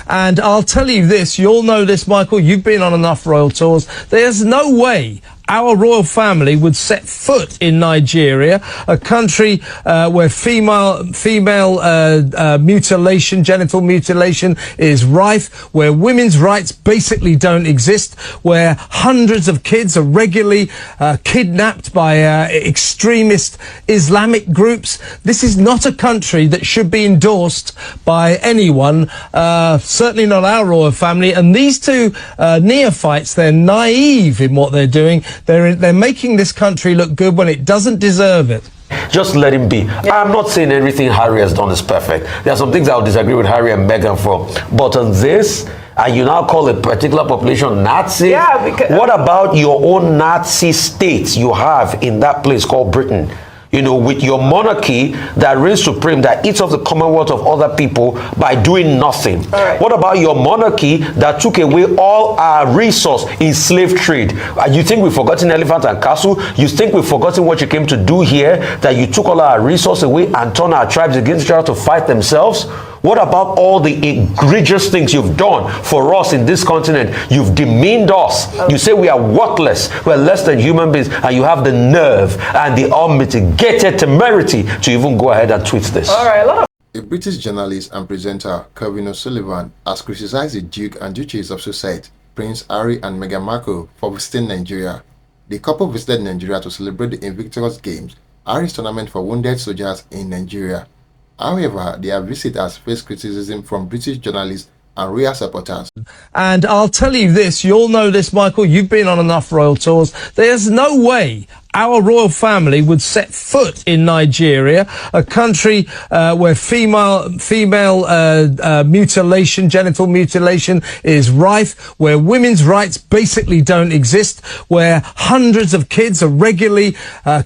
And I'll tell you this, you all know this, Michael, you've been on enough royal tours. There's no way our royal family would set foot in Nigeria, a country where female mutilation, genital mutilation is rife, where women's rights basically don't exist, where hundreds of kids are regularly kidnapped by extremist Islamic groups. This is not a country that should be endorsed by anyone, certainly not our royal family. And these two neophytes, they're naive in what they're doing. They're making this country look good when it doesn't deserve it. Just let him be. I'm not saying everything Harry has done is perfect. There are some things I'll disagree with Harry and Meghan for. But on this, and you now call a particular population Nazi? Yeah, because what about your own Nazi states you have in that place called Britain? You know, with your monarchy that reigns supreme, that eats off the commonwealth of other people by doing nothing. Right. What about your monarchy that took away all our resource in slave trade? You think we've forgotten Elephant and Castle? You think we've forgotten what you came to do here? That you took all our resource away and turned our tribes against each other to fight themselves? What about all the egregious things you've done for us in this continent? You've demeaned us. You say we are worthless. We're less than human beings. And you have the nerve and the unmitigated temerity to even go ahead and tweet this. All right, A British journalist and presenter, Kevin O'Sullivan, has criticized the Duke and Duchess of Sussex, Prince Harry and Meghan Markle, for visiting Nigeria. The couple visited Nigeria to celebrate the Invictus Games, Harry's tournament for wounded soldiers in Nigeria. However, their visit has faced criticism from British journalists and royal supporters. And I'll tell you this, you all know this, Michael, you've been on enough royal tours. There's no way our royal family would set foot in Nigeria, a country where female mutilation, genital mutilation is rife, where women's rights basically don't exist, where hundreds of kids are regularly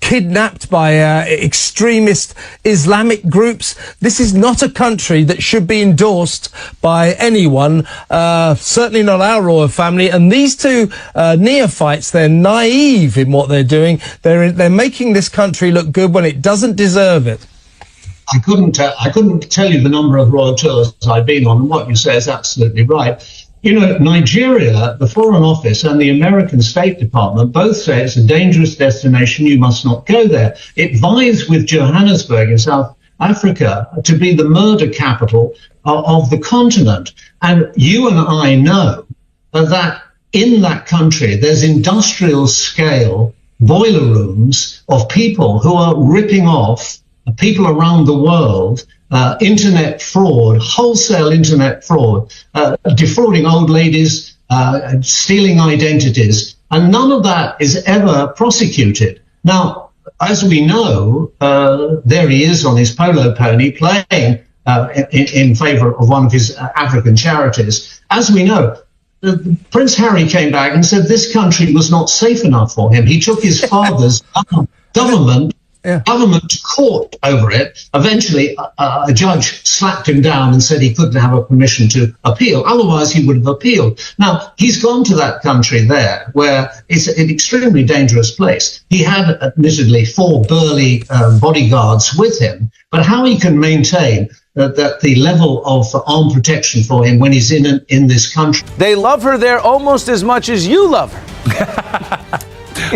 kidnapped by extremist Islamic groups. This is not a country that should be endorsed by anyone, certainly not our royal family. And these two neophytes, they're naive in what they're doing. They're making this country look good when it doesn't deserve it. I couldn't tell you the number of royal tours I've been on, and what you say is absolutely right. You know, Nigeria, the Foreign Office and the American State Department both say it's a dangerous destination, you must not go there. It vies with Johannesburg in South Africa to be the murder capital of the continent. And you and I know that in that country there's industrial scale boiler rooms of people who are ripping off people around the world, internet fraud, wholesale internet fraud, defrauding old ladies, stealing identities, and none of that is ever prosecuted. Now, as we know, there he is on his polo pony playing in favor of one of his African charities. As we know, Prince Harry came back and said this country was not safe enough for him. He took his father's government to court over it. Eventually, a judge slapped him down and said he couldn't have a permission to appeal. Otherwise, he would have appealed. Now, he's gone to that country there where it's an extremely dangerous place. He had, admittedly, 4 burly bodyguards with him, but how he can maintain that the level of armed protection for him when he's in this country. They love her there almost as much as you love her.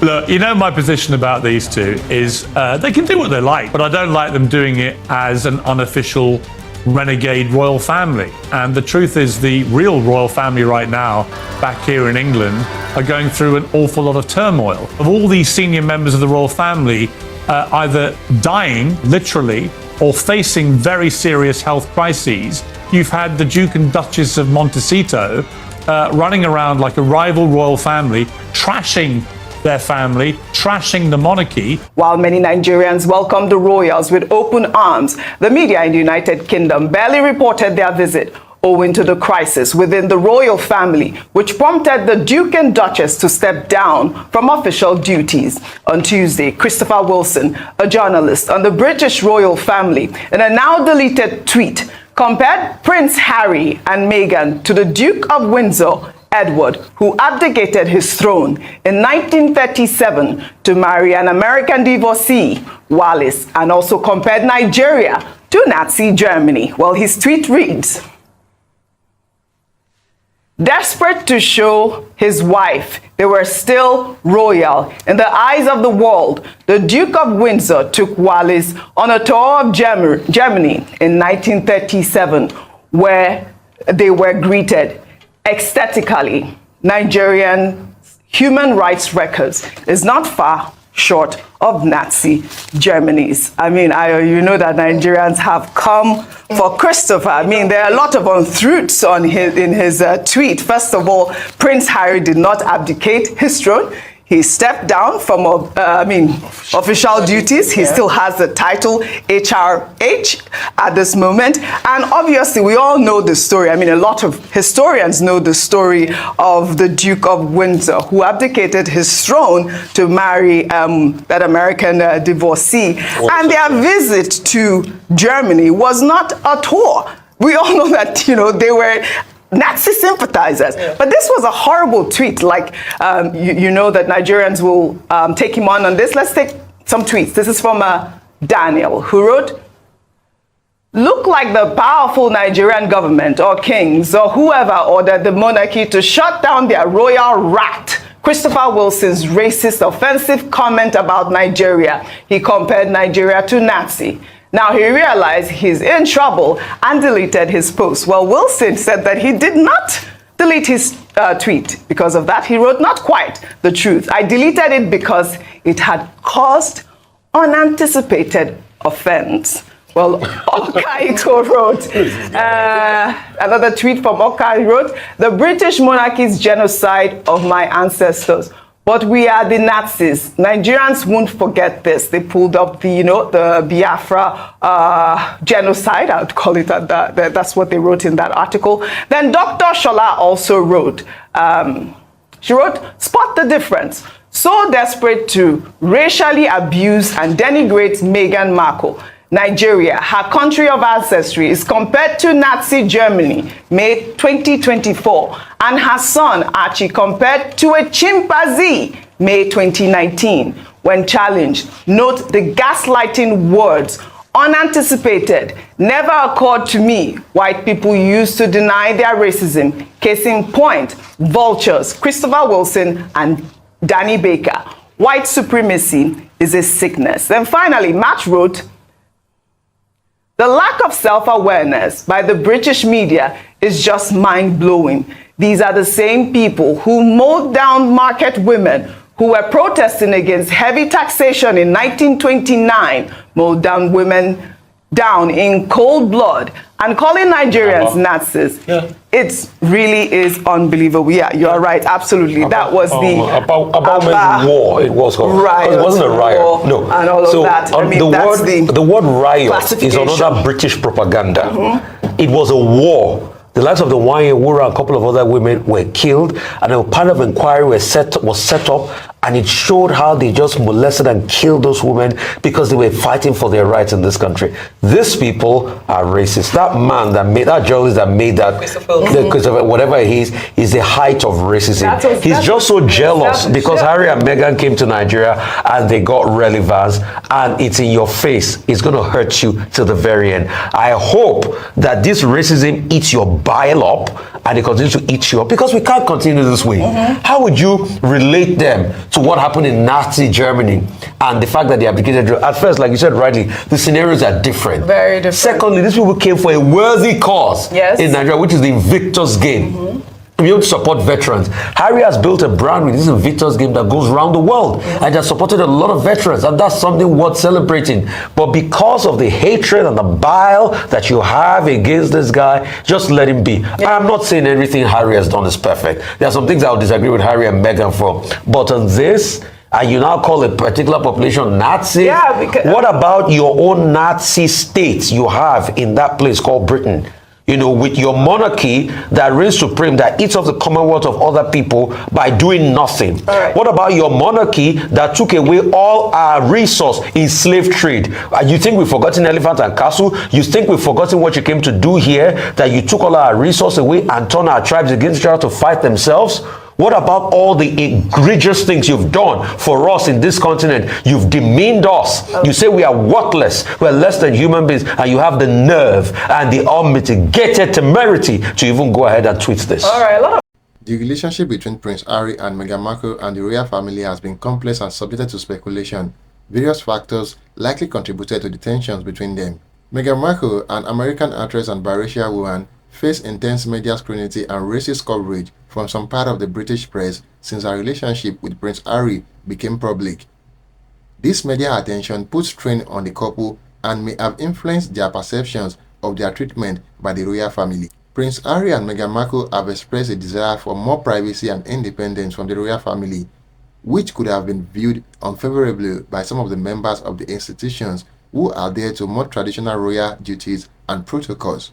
Look, you know my position about these two is they can do what they like, but I don't like them doing it as an unofficial renegade royal family. And the truth is the real royal family right now, back here in England, are going through an awful lot of turmoil. Of all these senior members of the royal family, either dying, literally, or facing very serious health crises, you've had the Duke and Duchess of Montecito running around like a rival royal family, trashing their family, trashing the monarchy. While many Nigerians welcomed the royals with open arms, the media in the United Kingdom barely reported their visit, owing to the crisis within the royal family, which prompted the Duke and Duchess to step down from official duties. On Tuesday, Christopher Wilson, a journalist on the British royal family, in a now deleted tweet, compared Prince Harry and Meghan to the Duke of Windsor, Edward, who abdicated his throne in 1937 to marry an American divorcee, R0YALS, and also compared Nigeria to Nazi Germany. Well, his tweet reads, Desperate to show his wife they were still royal in the eyes of the world, the Duke of Windsor took R0YALS on a tour of Germany in 1937, where they were greeted ecstatically. Nigerian human rights records is not far short of Nazi Germany's. I mean, you know that Nigerians have come for Christopher. I mean, there are a lot of untruths in his tweet. First of all, Prince Harry did not abdicate his throne. He stepped down from, official duties. He still has the title HRH at this moment. And obviously, we all know the story. I mean, a lot of historians know the story of the Duke of Windsor, who abdicated his throne to marry that American divorcee. And their visit to Germany was not a tour. We all know that, they were Nazi sympathizers. Yeah. But this was a horrible tweet. Like, you know that Nigerians will take him on this. Let's take some tweets. This is from Daniel, who wrote, "Look like the powerful Nigerian government or kings or whoever ordered the monarchy to shut down their royal rat. Christopher Wilson's racist, offensive comment about Nigeria. He compared Nigeria to Nazi. Now he realized he's in trouble and deleted his post." Well, Wilson said that he did not delete his tweet. Because of that, he wrote, "Not quite the truth. I deleted it because it had caused unanticipated offense." Well, Okaito wrote, another tweet from Okai wrote, "The British monarchy's genocide of my ancestors. But we are the Nazis. Nigerians won't forget this." They pulled up the Biafra genocide. I would call it that. That's what they wrote in that article. Then Dr. Shola also wrote, she wrote, "Spot the difference. So desperate to racially abuse and denigrate Meghan Markle. Nigeria, her country of ancestry, is compared to Nazi Germany, May 2024, and her son Archie compared to a chimpanzee, May 2019. When challenged, note the gaslighting words, unanticipated, never occurred to me. White people used to deny their racism. Case in point, vultures, Christopher Wilson and Danny Baker. White supremacy is a sickness." Then finally, Matt wrote, "The lack of self-awareness by the British media is just mind-blowing. These are the same people who mowed down market women who were protesting against heavy taxation in 1929, mowed down women down in cold blood, and calling Nigerians Nazis." Yeah. It really is unbelievable. Yeah, you are right. Absolutely. That was about war. It was right. It wasn't a riot. No. And all of that. I mean, the word riot is another British propaganda. Mm-hmm. It was a war. The likes of the Wanyewura and a couple of other women were killed, and a panel of inquiry was set up, and it showed how they just molested and killed those women because they were fighting for their rights in this country. These people are racist. That man that journalist that made that, whatever he is the height of racism. He's just so jealous because Harry and Meghan came to Nigeria and they got relevance, and it's in your face. It's going to hurt you till the very end. I hope that this racism eats your bile up and it continues to eat you up, because we can't continue this way. Mm-hmm. How would you relate them to what happened in Nazi Germany and the fact that they abdicated? At first, like you said rightly, the scenarios are different. Very different. Secondly, these people came for a worthy cause in Nigeria, which is the Invictus Game. Mm-hmm. We want to support veterans. Harry has built a brand with this Invictus Game that goes around the world, and has supported a lot of veterans, and that's something worth celebrating. But because of the hatred and the bile that you have against this guy, just let him be. I'm not saying everything Harry has done is perfect. There are some things I would disagree with Harry and Meghan for, but on this, and you now call a particular population Nazi? Yeah, because what about your own Nazi states you have in that place called Britain? With your monarchy that reigns supreme, that eats off the commonwealth of other people by doing nothing. Right. What about your monarchy that took away all our resource in slave trade? You think we've forgotten Elephant and Castle? You think we've forgotten what you came to do here? That you took all our resource away and turned our tribes against each other to fight themselves? What about all the egregious things you've done for us in this continent? You've demeaned us. You say we are worthless. We're less than human beings. And you have the nerve and the unmitigated temerity to even go ahead and tweet this. All right, a lot of The relationship between Prince Harry and Meghan Markle and the royal family has been complex and subjected to speculation. Various factors likely contributed to the tensions between them. Meghan Markle, an American actress and biracial woman, faced intense media scrutiny and racist coverage from some part of the British press since her relationship with Prince Harry became public. This media attention put strain on the couple and may have influenced their perceptions of their treatment by the royal family. Prince Harry and Meghan Markle have expressed a desire for more privacy and independence from the royal family, which could have been viewed unfavorably by some of the members of the institutions who adhere to more traditional royal duties and protocols.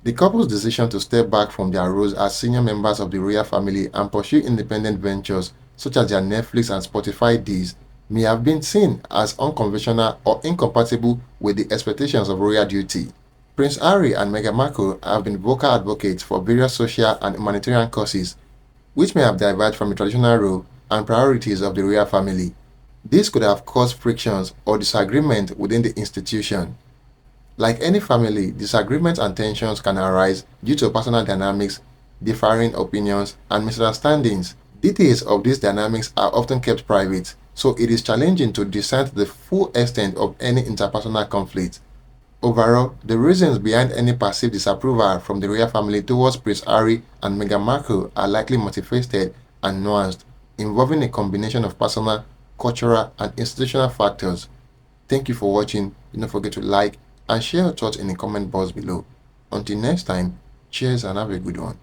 The couple's decision to step back from their roles as senior members of the royal family and pursue independent ventures such as their Netflix and Spotify deals may have been seen as unconventional or incompatible with the expectations of royal duty. Prince Harry and Meghan Markle have been vocal advocates for various social and humanitarian causes, which may have diverged from the traditional role and priorities of the royal family. This could have caused frictions or disagreement within the institution. Like any family, disagreements and tensions can arise due to personal dynamics, differing opinions, and misunderstandings. Details of these dynamics are often kept private, so it is challenging to discern the full extent of any interpersonal conflict. Overall, the reasons behind any perceived disapproval from the royal family towards Prince Harry and Meghan Markle are likely multifaceted and nuanced, involving a combination of personal, cultural, and institutional factors. Thank you for watching. Do not forget to like and share your thoughts in the comment box below. Until next time, cheers and have a good one.